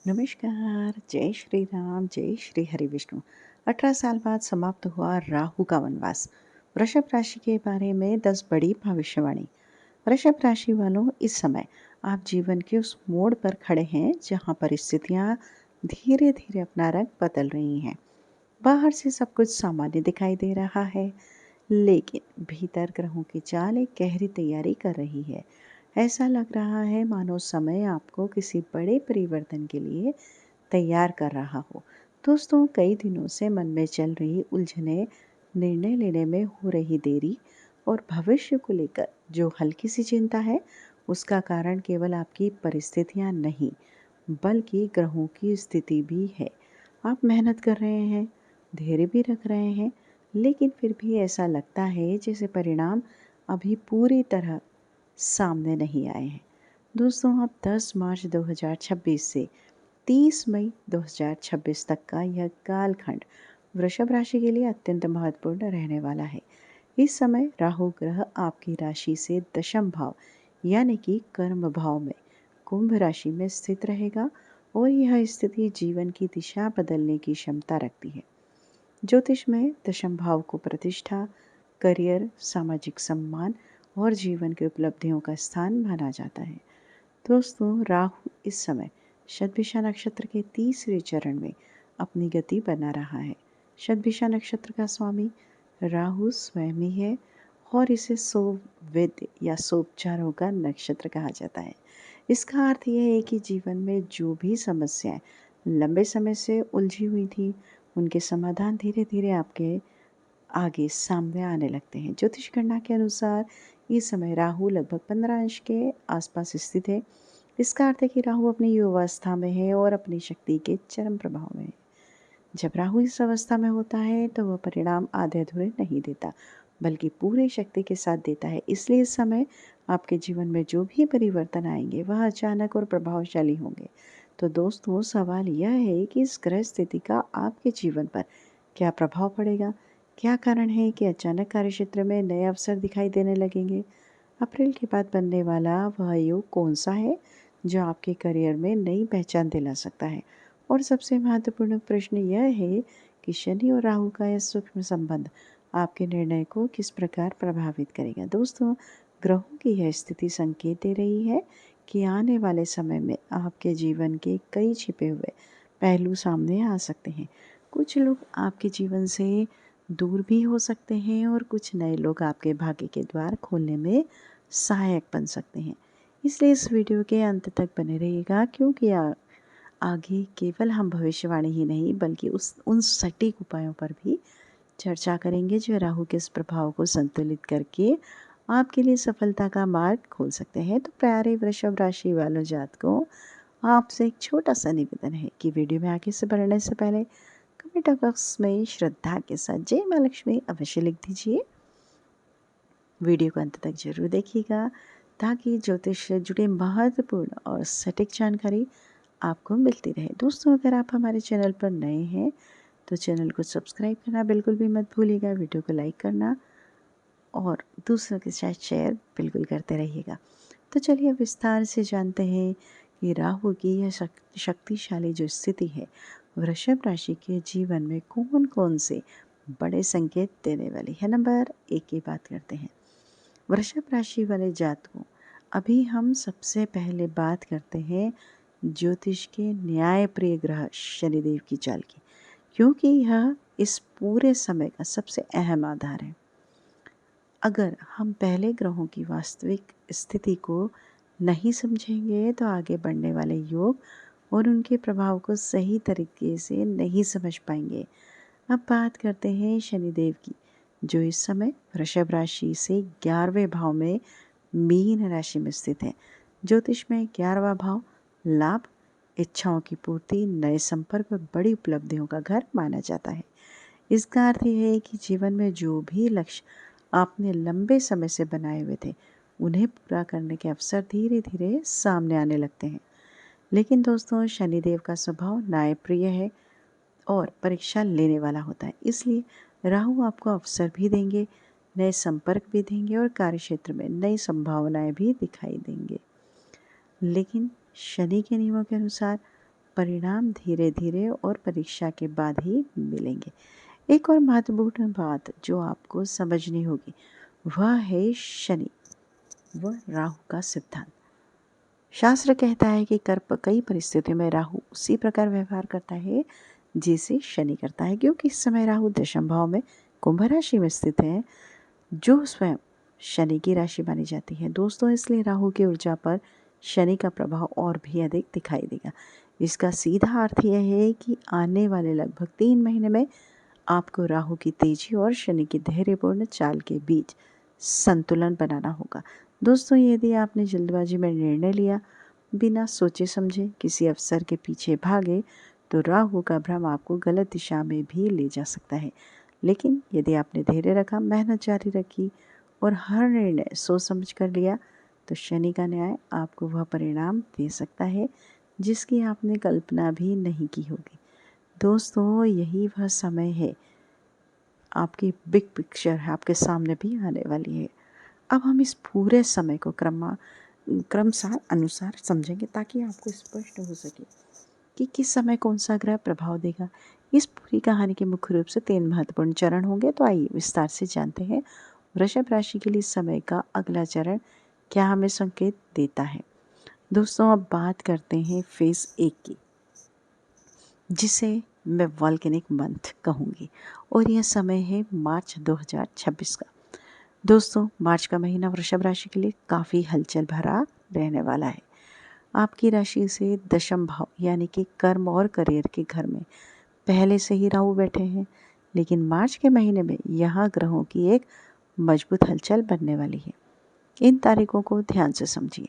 नमस्कार, जय श्री राम, जय श्री हरि विष्णु। 18 साल बाद समाप्त हुआ राहु का वनवास। वृषभ राशि के बारे में 10 बड़ी भविष्यवाणी। वृषभ राशि वालों, इस समय आप जीवन के उस मोड़ पर खड़े हैं जहां परिस्थितियां धीरे धीरे अपना रंग बदल रही हैं। बाहर से सब कुछ सामान्य दिखाई दे रहा है, लेकिन भीतर ग्रहों की चाल एक गहरी तैयारी कर रही है। ऐसा लग रहा है मानो समय आपको किसी बड़े परिवर्तन के लिए तैयार कर रहा हो। दोस्तों, कई दिनों से मन में चल रही उलझने, निर्णय लेने में हो रही देरी और भविष्य को लेकर जो हल्की सी चिंता है, उसका कारण केवल आपकी परिस्थितियां नहीं, बल्कि ग्रहों की स्थिति भी है। आप मेहनत कर रहे हैं, धैर्य भी रख रहे हैं, लेकिन फिर भी ऐसा लगता है जैसे परिणाम अभी पूरी तरह सामने नहीं आए हैं। दोस्तों, अब 10 मार्च 2026 से 30 मई 2026 तक का यह कालखंड वृषभ राशि के लिए अत्यंत महत्वपूर्ण रहने वाला है। इस समय राहु ग्रह आपकी राशि से दशम भाव यानी कि कर्म भाव में कुंभ राशि में स्थित रहेगा और यह स्थिति जीवन की दिशा बदलने की क्षमता रखती है। ज्योतिष में दशम भाव को प्रतिष्ठा, करियर, सामाजिक सम्मान और जीवन की उपलब्धियों का स्थान माना जाता है। दोस्तों, राहु इस समय शतभिषा नक्षत्र के तीसरे चरण में अपनी गति बना रहा है। शतभिषा नक्षत्र का स्वामी राहु स्वयं ही है और इसे सोववेद्य या सोपचारों का नक्षत्र कहा जाता है। इसका अर्थ यह है कि जीवन में जो भी समस्याएं लंबे समय से उलझी हुई थी, उनके समाधान धीरे धीरे आपके आगे सामने आने लगते हैं। ज्योतिष गणना के अनुसार इस समय राहु लगभग 15 अंश के आसपास स्थित है। इसका अर्थ है कि राहु अपनी युवावस्था में है और अपनी शक्ति के चरम प्रभाव में है। जब राहु इस अवस्था में होता है तो वह परिणाम आधे अधूरे नहीं देता, बल्कि पूरी शक्ति के साथ देता है। इसलिए इस समय आपके जीवन में जो भी परिवर्तन आएंगे वह अचानक और प्रभावशाली होंगे। तो दोस्तों, सवाल यह है कि इस ग्रह स्थिति का आपके जीवन पर क्या प्रभाव पड़ेगा। क्या कारण है कि अचानक कार्यक्षेत्र में नए अवसर दिखाई देने लगेंगे। अप्रैल के बाद बनने वाला वह योग कौन सा है जो आपके करियर में नई पहचान दिला सकता है। और सबसे महत्वपूर्ण प्रश्न यह है कि शनि और राहु का यह सूक्ष्म संबंध आपके निर्णय को किस प्रकार प्रभावित करेगा। दोस्तों, ग्रहों की यह स्थिति संकेत दे रही है कि आने वाले समय में आपके जीवन के कई छिपे हुए पहलू सामने आ सकते हैं। कुछ लोग आपके जीवन से दूर भी हो सकते हैं और कुछ नए लोग आपके भाग्य के द्वार खोलने में सहायक बन सकते हैं। इसलिए इस वीडियो के अंत तक बने रहिएगा, क्योंकि आगे केवल हम भविष्यवाणी ही नहीं बल्कि उन सटीक उपायों पर भी चर्चा करेंगे जो राहु के इस प्रभाव को संतुलित करके आपके लिए सफलता का मार्ग खोल सकते हैं। तो प्यारे वृषभ राशि वालों जातकों, आपसे एक छोटा सा निवेदन है कि वीडियो में आगे से बढ़ने से पहले कमेंट बॉक्स में श्रद्धा के साथ जय माँ लक्ष्मी अवश्य लिख दीजिए। वीडियो को अंत तक जरूर देखिएगा ताकि ज्योतिष से जुड़े महत्वपूर्ण और सटीक जानकारी आपको मिलती रहे। दोस्तों, अगर आप हमारे चैनल पर नए हैं तो चैनल को सब्सक्राइब करना बिल्कुल भी मत भूलिएगा। वीडियो को लाइक करना और दूसरों के साथ शेयर बिल्कुल करते रहिएगा। तो चलिए अब विस्तार से जानते हैं कि राहु की यह शक्तिशाली जो स्थिति है वृषभ राशि के जीवन में कौन कौन से बड़े संकेत देने वाली है। नंबर 1 की बात करते हैं। वृषभ राशि वाले जातकों, अभी हम सबसे पहले बात करते हैं ज्योतिष के न्यायप्रिय ग्रह शनिदेव की चाल की, क्योंकि यह इस पूरे समय का सबसे अहम आधार है। अगर हम पहले ग्रहों की वास्तविक स्थिति को नहीं समझेंगे तो आगे बढ़ने वाले योग और उनके प्रभाव को सही तरीके से नहीं समझ पाएंगे। अब बात करते हैं शनिदेव की, जो इस समय वृषभ राशि से 11वें भाव में मीन राशि में स्थित है। ज्योतिष में 11वां भाव लाभ, इच्छाओं की पूर्ति, नए संपर्क और बड़ी उपलब्धियों का घर माना जाता है। इसका अर्थ यह है कि जीवन में जो भी लक्ष्य आपने लंबे समय से बनाए हुए थे, उन्हें पूरा करने के अवसर धीरे धीरे सामने आने लगते हैं। लेकिन दोस्तों, शनिदेव का स्वभाव न्यायप्रिय है और परीक्षा लेने वाला होता है। इसलिए राहु आपको अवसर भी देंगे, नए संपर्क भी देंगे और कार्यक्षेत्र में नई संभावनाएं भी दिखाई देंगे। लेकिन शनि के नियमों के अनुसार परिणाम धीरे धीरे और परीक्षा के बाद ही मिलेंगे। एक और महत्वपूर्ण बात जो आपको समझनी होगी वह है शनि व राहु का सिद्धांत। शास्त्र कहता है कि कई परिस्थितियों में राहु उसी प्रकार व्यवहार करता है जैसे शनि करता है, क्योंकि इस समय राहु दशम भाव में कुंभ राशि में स्थित है, जो स्वयं शनि की राशि मानी जाती है। दोस्तों, इसलिए राहु की ऊर्जा पर शनि का प्रभाव और भी अधिक दिखाई देगा। इसका सीधा अर्थ यह है कि आने वाले लगभग 3 महीने में आपको राहु की तेजी और शनि की धैर्यपूर्ण चाल के बीच संतुलन बनाना होगा। दोस्तों, यदि आपने जल्दबाजी में निर्णय लिया, बिना सोचे समझे किसी अवसर के पीछे भागे, तो राहु का भ्रम आपको गलत दिशा में भी ले जा सकता है। लेकिन यदि आपने धैर्य रखा, मेहनत जारी रखी और हर निर्णय सोच समझ कर लिया, तो शनि का न्याय आपको वह परिणाम दे सकता है जिसकी आपने कल्पना भी नहीं की होगी। दोस्तों, यही वह समय है, आपकी बिग पिक्चर है, आपके सामने भी आने वाली है। अब हम इस पूरे समय को क्रमशः अनुसार समझेंगे ताकि आपको स्पष्ट हो सके कि किस समय कौन सा ग्रह प्रभाव देगा। इस पूरी कहानी के मुख्य रूप से 3 महत्वपूर्ण चरण होंगे, तो आइए विस्तार से जानते हैं वृषभ राशि के लिए समय का अगला चरण क्या हमें संकेत देता है। दोस्तों, अब बात करते हैं फेज 1 की, जिसे मैं वॉल्केनिक मंथ कहूँगी, और यह समय है मार्च 2026 का। दोस्तों, मार्च का महीना वृषभ राशि के लिए काफ़ी हलचल भरा रहने वाला है। आपकी राशि से दशम भाव यानी कि कर्म और करियर के घर में पहले से ही राहु बैठे हैं, लेकिन मार्च के महीने में यहाँ ग्रहों की एक मजबूत हलचल बनने वाली है। इन तारीखों को ध्यान से समझिए।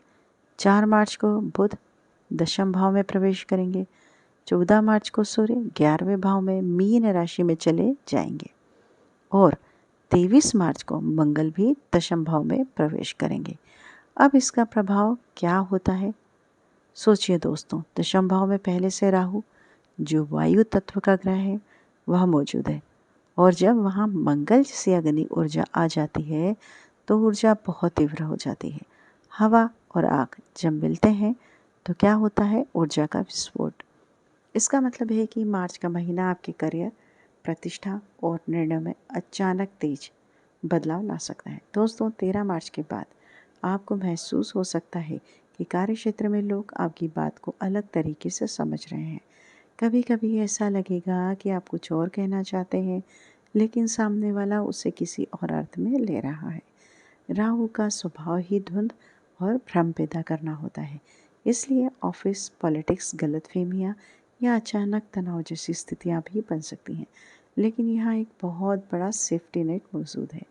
4 मार्च को बुध दशम भाव में प्रवेश करेंगे। 14 मार्च को सूर्य 11वें भाव में मीन राशि में चले जाएंगे और 23 मार्च को मंगल भी दशम भाव में प्रवेश करेंगे। अब इसका प्रभाव क्या होता है, सोचिए दोस्तों। दशम भाव में पहले से राहु, जो वायु तत्व का ग्रह है, वह मौजूद है, और जब वहाँ मंगल जैसी अग्नि ऊर्जा आ जाती है तो ऊर्जा बहुत तीव्र हो जाती है। हवा और आग जब मिलते हैं तो क्या होता है, ऊर्जा का विस्फोट। इसका मतलब है कि मार्च का महीना आपके करियर, प्रतिष्ठा और निर्णय में अचानक तेज बदलाव ला सकता है। दोस्तों, 13 मार्च के बाद आपको महसूस हो सकता है कि कार्य क्षेत्र में लोग आपकी बात को अलग तरीके से समझ रहे हैं। कभी कभी ऐसा लगेगा कि आप कुछ और कहना चाहते हैं, लेकिन सामने वाला उसे किसी और अर्थ में ले रहा है। राहु का स्वभाव ही धुंध और भ्रम पैदा करना होता है, इसलिए ऑफिस, पॉलिटिक्स, गलतफहमियां या अचानक तनाव जैसी स्थितियां भी बन सकती हैं। लेकिन यहाँ एक बहुत बड़ा सेफ्टी नेट मौजूद है।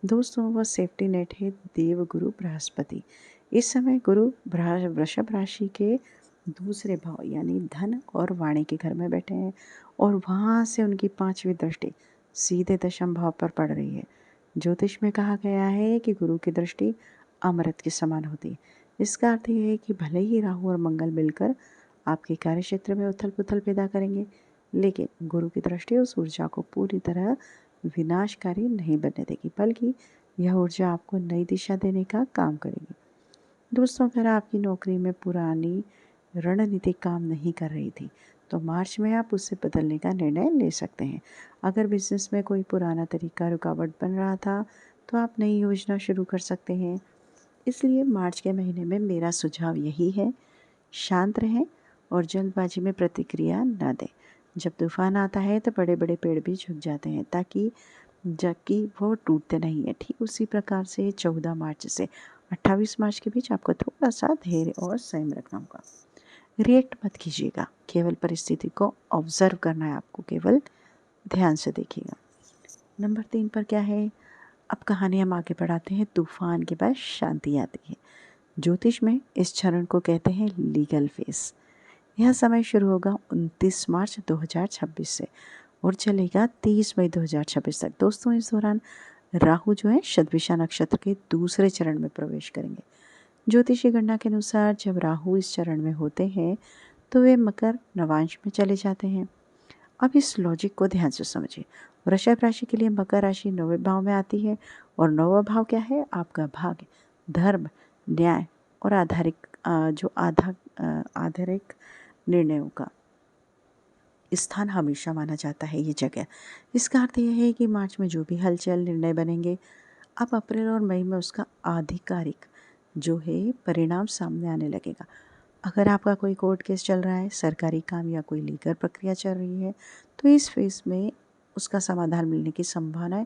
दोस्तों, वह सेफ्टी नेट है देवगुरु बृहस्पति। इस समय गुरु वृषभ राशि के दूसरे भाव यानी धन और वाणी के घर में बैठे हैं, और वहाँ से उनकी 5वीं दृष्टि सीधे दशम भाव पर पड़ रही है। ज्योतिष में कहा गया है कि गुरु की दृष्टि अमृत के समान होती है। इसका अर्थ यह है कि भले ही राहु और मंगल मिलकर आपके कार्य क्षेत्र में उथल पुथल पैदा करेंगे, लेकिन गुरु की दृष्टि उस ऊर्जा को पूरी तरह विनाशकारी नहीं बनने देगी, बल्कि यह ऊर्जा आपको नई दिशा देने का काम करेगी। दोस्तों, अगर आपकी नौकरी में पुरानी रणनीति काम नहीं कर रही थी, तो मार्च में आप उसे बदलने का निर्णय ले सकते हैं। अगर बिजनेस में कोई पुराना तरीका रुकावट बन रहा था, तो आप नई योजना शुरू कर सकते हैं। इसलिए मार्च के महीने में मेरा सुझाव यही है, शांत रहें और जल्दबाजी में प्रतिक्रिया न दें। जब तूफान आता है तो बड़े बड़े पेड़ भी झुक जाते हैं, जबकि वो टूटते नहीं है। ठीक उसी प्रकार से 14 मार्च से 28 मार्च के बीच आपको थोड़ा सा धैर्य और संयम रखना होगा। रिएक्ट मत कीजिएगा, केवल परिस्थिति को ऑब्जर्व करना है आपको, केवल ध्यान से देखिएगा। नंबर 3 पर क्या है, अब कहानी हम आगे बढ़ाते हैं। तूफान के बाद शांति आती है। ज्योतिष में इस चरण को कहते हैं लीगल फेस। यह समय शुरू होगा 29 मार्च 2026 से और चलेगा 30 मई 2026 तक। दोस्तों, इस दौरान राहु जो है शतभिषा नक्षत्र के दूसरे चरण में प्रवेश करेंगे। ज्योतिषीय गणना के अनुसार जब राहु इस चरण में होते हैं तो वे मकर नवांश में चले जाते हैं। अब इस लॉजिक को ध्यान से समझिए। वृषभ राशि के लिए मकर राशि 9वें भाव में आती है, और 9वां भाव क्या है, आपका भाग्य, धर्म, न्याय और आधारिक निर्णयों का स्थान हमेशा माना जाता है ये जगह। इसका अर्थ यह है कि मार्च में जो भी हलचल निर्णय बनेंगे, अब अप्रैल और मई में उसका आधिकारिक जो है परिणाम सामने आने लगेगा। अगर आपका कोई कोर्ट केस चल रहा है, सरकारी काम या कोई लीगल प्रक्रिया चल रही है, तो इस फेज़ में उसका समाधान मिलने की संभावनाएं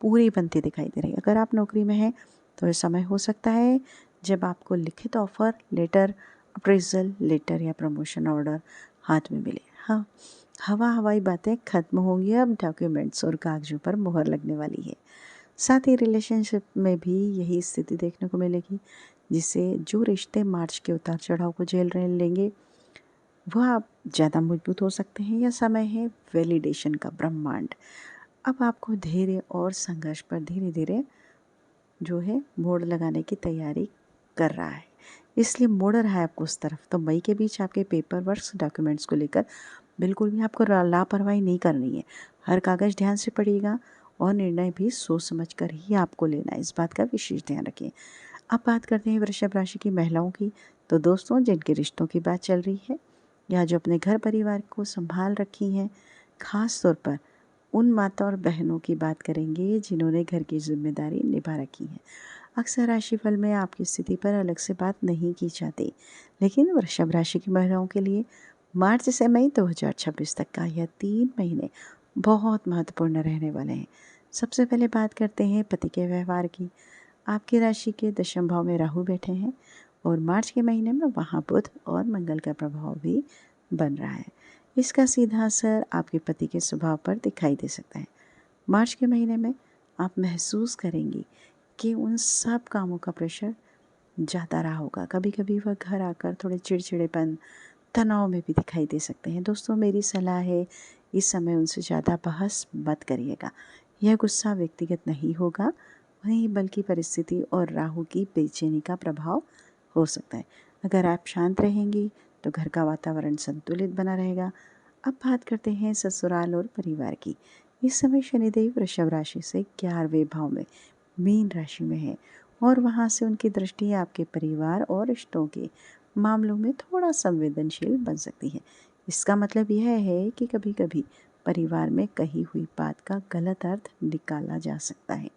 पूरी बनती दिखाई दे रही है। अगर आप नौकरी में हैं तो ये समय हो सकता है जब आपको लिखित ऑफ़र लेटर, अप्रेज़ल लेटर या प्रमोशन ऑर्डर हाथ में मिले। हाँ, हवाई बातें खत्म होंगी, अब डॉक्यूमेंट्स और कागज़ों पर मुहर लगने वाली है। साथ ही रिलेशनशिप में भी यही स्थिति देखने को मिलेगी, जिससे जो रिश्ते मार्च के उतार चढ़ाव को झेल रहे लेंगे, वह आप ज़्यादा मजबूत हो सकते हैं। यह समय है वैलिडेशन का। ब्रह्मांड अब आपको धैर्य और संघर्ष पर धीरे धीरे जो है मोड़ लगाने की तैयारी कर रहा है, इसलिए मोड़ रहा है आपको उस तरफ। तो मई के बीच आपके पेपर वर्क्स डॉक्यूमेंट्स को लेकर बिल्कुल भी आपको लापरवाही नहीं करनी है। हर कागज़ ध्यान से पढ़िएगा और निर्णय भी सोच समझ कर ही आपको लेना है, इस बात का विशेष ध्यान रखिए। अब बात करते हैं वृषभ राशि की महिलाओं की। तो दोस्तों, जिनके रिश्तों की बात चल रही है या जो अपने घर परिवार को संभाल रखी हैं, खास तौर पर उन माता और बहनों की बात करेंगे जिन्होंने घर की जिम्मेदारी निभा रखी है। अक्सर राशिफल में आपकी स्थिति पर अलग से बात नहीं की जाती, लेकिन वृषभ राशि की महिलाओं के लिए मार्च से मई 2026 तक का यह 3 महीने बहुत महत्वपूर्ण रहने वाले हैं। सबसे पहले बात करते हैं पति के व्यवहार की। आपकी राशि के दशम भाव में राहु बैठे हैं और मार्च के महीने में वहाँ बुध और मंगल का प्रभाव भी बन रहा है। इसका सीधा असर आपके पति के स्वभाव पर दिखाई दे सकता है। मार्च के महीने में आप महसूस करेंगी कि उन सब कामों का प्रेशर ज़्यादा रहा होगा। कभी कभी वह घर आकर थोड़े चिड़चिड़ेपन, तनाव में भी दिखाई दे सकते हैं। दोस्तों, मेरी सलाह है इस समय उनसे ज़्यादा बहस मत करिएगा। यह गुस्सा व्यक्तिगत नहीं होगा, नहीं बल्कि परिस्थिति और राहु की बेचैनी का प्रभाव हो सकता है। अगर आप शांत रहेंगी तो घर का वातावरण संतुलित बना रहेगा। अब बात करते हैं ससुराल और परिवार की। इस समय शनिदेव वृषभ राशि से 11वें भाव में मीन राशि में है और वहाँ से उनकी दृष्टि आपके परिवार और रिश्तों के मामलों में थोड़ा संवेदनशील बन सकती है। इसका मतलब यह है कि कभी कभी परिवार में कही हुई बात का गलत अर्थ निकाला जा सकता है।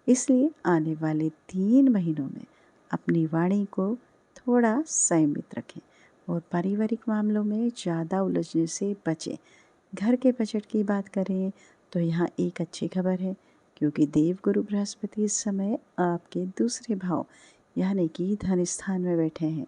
इसलिए आने वाले 3 महीनों में अपनी वाणी को थोड़ा संयमित रखें और पारिवारिक मामलों में ज़्यादा उलझने से बचें। घर के बजट की बात करें तो यहाँ एक अच्छी खबर है, क्योंकि देवगुरु बृहस्पति इस समय आपके दूसरे भाव यानी कि धन स्थान में बैठे हैं।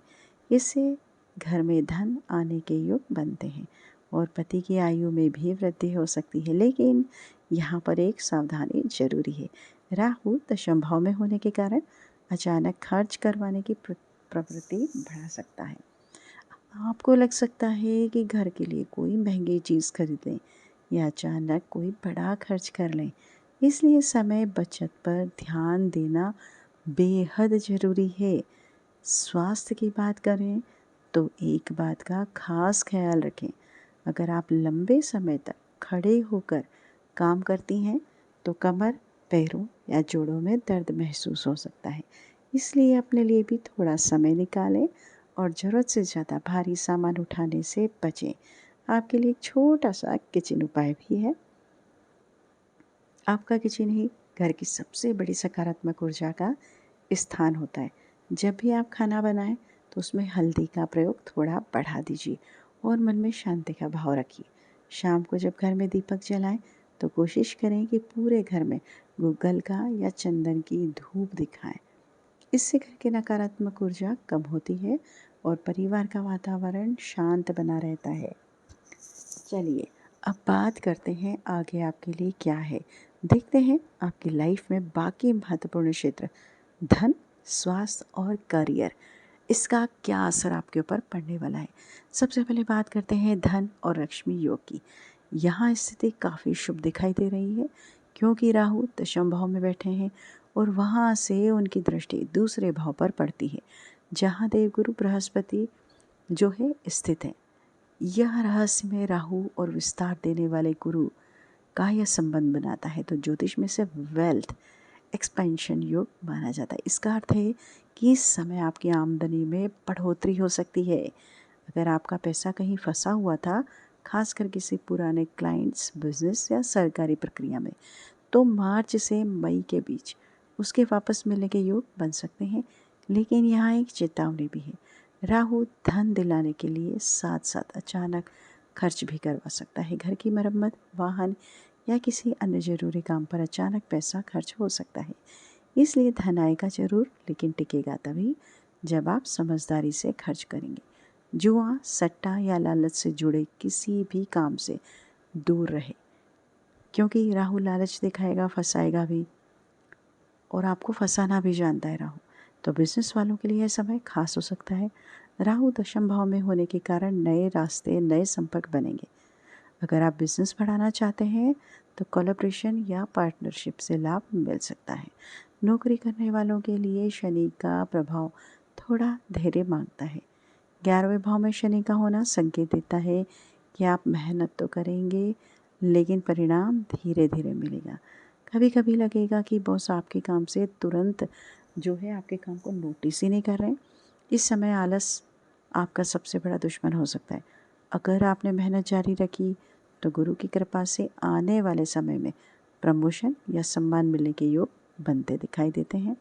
इससे घर में धन आने के योग बनते हैं और पति की आयु में भी वृद्धि हो सकती है, लेकिन यहाँ पर एक सावधानी जरूरी है। राहु दशम भाव में होने के कारण अचानक खर्च करवाने की प्रवृत्ति बढ़ा सकता है। आपको लग सकता है कि घर के लिए कोई महंगी चीज़ खरीद लें या अचानक कोई बड़ा खर्च कर लें, इसलिए समय बचत पर ध्यान देना बेहद ज़रूरी है। स्वास्थ्य की बात करें तो एक बात का खास ख्याल रखें। अगर आप लंबे समय तक खड़े होकर काम करती हैं तो कमर, पैरों या जोड़ों में दर्द महसूस हो सकता है। इसलिए अपने लिए भी थोड़ा समय निकालें और ज़रूरत से ज़्यादा भारी सामान उठाने से बचें। आपके लिए एक छोटा सा किचन उपाय भी है। आपका किचन ही घर की सबसे बड़ी सकारात्मक ऊर्जा का स्थान होता है। जब भी आप खाना बनाएं तो उसमें हल्दी का प्रयोग थोड़ा बढ़ा दीजिए और मन में शांति का भाव रखिए। शाम को जब घर में दीपक जलाएं तो कोशिश करें कि पूरे घर में गूगल का या चंदन की धूप दिखाएं। इससे घर की नकारात्मक ऊर्जा कम होती है और परिवार का वातावरण शांत बना रहता है। चलिए, अब बात करते हैं आगे आपके लिए क्या है। देखते हैं आपकी लाइफ में बाकी महत्वपूर्ण क्षेत्र, धन, स्वास्थ्य और करियर, इसका क्या असर आपके ऊपर पड़ने वाला है। सबसे पहले बात करते हैं धन और लक्ष्मी योग की। यहाँ स्थिति काफ़ी शुभ दिखाई दे रही है, क्योंकि राहु दशम भाव में बैठे हैं और वहाँ से उनकी दृष्टि दूसरे भाव पर पड़ती है, जहाँ देवगुरु बृहस्पति जो है स्थित है। यह रहस्य में राहु और विस्तार देने वाले गुरु का यह संबंध बनाता है, तो ज्योतिष में से वेल्थ एक्सपेंशन योग माना जाता है। इसका अर्थ है कि इस समय आपकी आमदनी में बढ़ोतरी हो सकती है। अगर आपका पैसा कहीं फंसा हुआ था, खासकर किसी पुराने क्लाइंट्स, बिजनेस या सरकारी प्रक्रिया में, तो मार्च से मई के बीच उसके वापस मिलने के योग बन सकते हैं। लेकिन यहाँ एक चेतावनी भी है। राहु धन दिलाने के लिए साथ साथ अचानक खर्च भी करवा सकता है। घर की मरम्मत, वाहन या किसी अन्य ज़रूरी काम पर अचानक पैसा खर्च हो सकता है। इसलिए धन आएगा ज़रूर, लेकिन टिकेगा तभी जब आप समझदारी से खर्च करेंगे। जुआ, सट्टा या लालच से जुड़े किसी भी काम से दूर रहे, क्योंकि राहु लालच दिखाएगा, फंसाएगा भी, और आपको फंसाना भी जानता है राहु। तो बिजनेस वालों के लिए यह समय खास हो सकता है। राहु दशम भाव में होने के कारण नए रास्ते, नए संपर्क बनेंगे। अगर आप बिजनेस बढ़ाना चाहते हैं तो कोलैबोरेशन या पार्टनरशिप से लाभ मिल सकता है। नौकरी करने वालों के लिए शनि का प्रभाव थोड़ा धैर्य मांगता है। 11वें भाव में शनि का होना संकेत देता है कि आप मेहनत तो करेंगे, लेकिन परिणाम धीरे धीरे मिलेगा। कभी कभी लगेगा कि बॉस आपके काम से तुरंत जो है आपके काम को नोटिस ही नहीं कर रहे हैं। इस समय आलस आपका सबसे बड़ा दुश्मन हो सकता है। अगर आपने मेहनत जारी रखी तो गुरु की कृपा से आने वाले समय में प्रमोशन या सम्मान मिलने के योग बनते दिखाई देते हैं।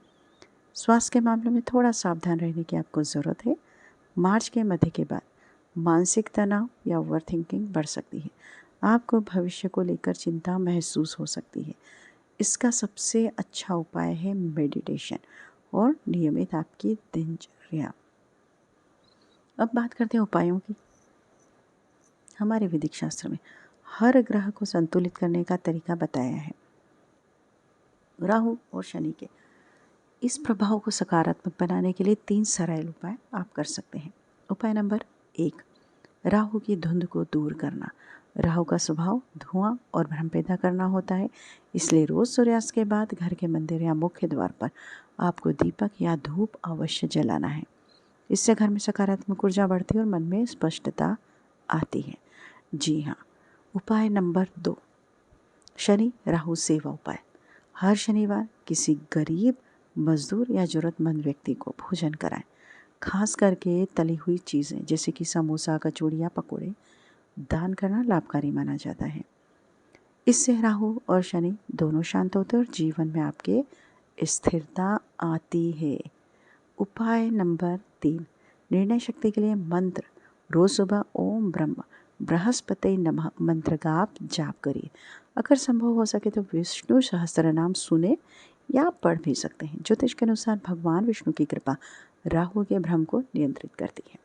स्वास्थ्य के मामले में थोड़ा सावधान रहने की आपको ज़रूरत है। मार्च के मध्य के बाद मानसिक तनाव या ओवर थिंकिंग बढ़ सकती है। आपको भविष्य को लेकर चिंता महसूस हो सकती है। इसका सबसे अच्छा उपाय है मेडिटेशन और नियमित आपकी दिनचर्या। अब बात करते हैं उपायों की। हमारे वैदिक शास्त्र में हर ग्रह को संतुलित करने का तरीका बताया है। राहु और शनि के इस प्रभाव को सकारात्मक बनाने के लिए 3 सरल उपाय आप कर सकते हैं। उपाय नंबर 1, राहु की धुंध को दूर करना। राहु का स्वभाव धुआं और भ्रम पैदा करना होता है, इसलिए रोज सूर्यास्त के बाद घर के मंदिर या मुख्य द्वार पर आपको दीपक या धूप अवश्य जलाना है। इससे घर में सकारात्मक ऊर्जा बढ़ती है और मन में स्पष्टता आती है। जी हाँ। उपाय नंबर 2, शनि राहु सेवा उपाय। हर शनिवार किसी गरीब, मजदूर या जरूरतमंद व्यक्ति को भोजन कराएं। खास करके तली हुई चीज़ें जैसे कि समोसा, कचौड़ी या पकौड़े दान करना लाभकारी माना जाता है। इससे राहु और शनि दोनों शांत होते हैं और जीवन में आपके स्थिरता आती है। उपाय नंबर 3, निर्णय शक्ति के लिए मंत्र। रोज सुबह ओम ब्रह्म बृहस्पति नमः मंत्र का आप जाप करिए। अगर संभव हो सके तो विष्णु सहस्त्र नाम सुने या पढ़ भी सकते हैं। ज्योतिष के अनुसार भगवान विष्णु की कृपा राहु के भ्रम को नियंत्रित करती है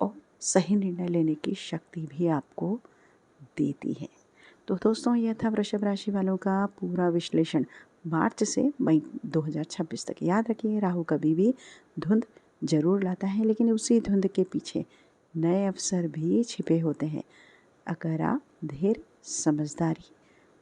और सही निर्णय लेने की शक्ति भी आपको देती है। तो दोस्तों, यह था वृषभ राशि वालों का पूरा विश्लेषण मार्च से मई 2026 तक। याद रखिए, राहु कभी भी धुंध जरूर लाता है, लेकिन उसी धुंध के पीछे नए अवसर भी छिपे होते हैं। अगर आप धैर्य, समझदारी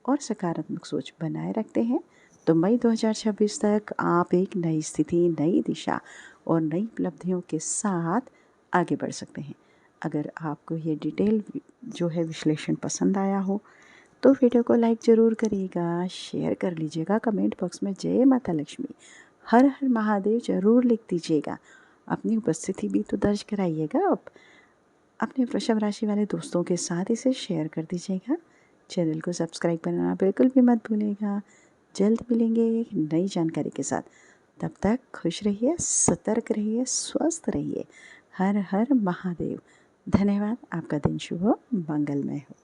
और सकारात्मक सोच बनाए रखते हैं तो मई 2026 तक आप एक नई स्थिति, नई दिशा और नई उपलब्धियों के साथ आगे बढ़ सकते हैं। अगर आपको ये डिटेल जो है विश्लेषण पसंद आया हो तो वीडियो को लाइक ज़रूर करिएगा, शेयर कर लीजिएगा, कमेंट बॉक्स में जय माता लक्ष्मी, हर हर महादेव ज़रूर लिख दीजिएगा। अपनी उपस्थिति भी तो दर्ज कराइएगा। आप अपने वृषभ राशि वाले दोस्तों के साथ इसे शेयर कर दीजिएगा। चैनल को सब्सक्राइब करना बिल्कुल भी मत भूलिएगा। जल्द मिलेंगे एक नई जानकारी के साथ। तब तक खुश रहिए, सतर्क रहिए, स्वस्थ रहिए। हर हर महादेव। धन्यवाद। आपका दिन शुभ हो, मंगलमय हो।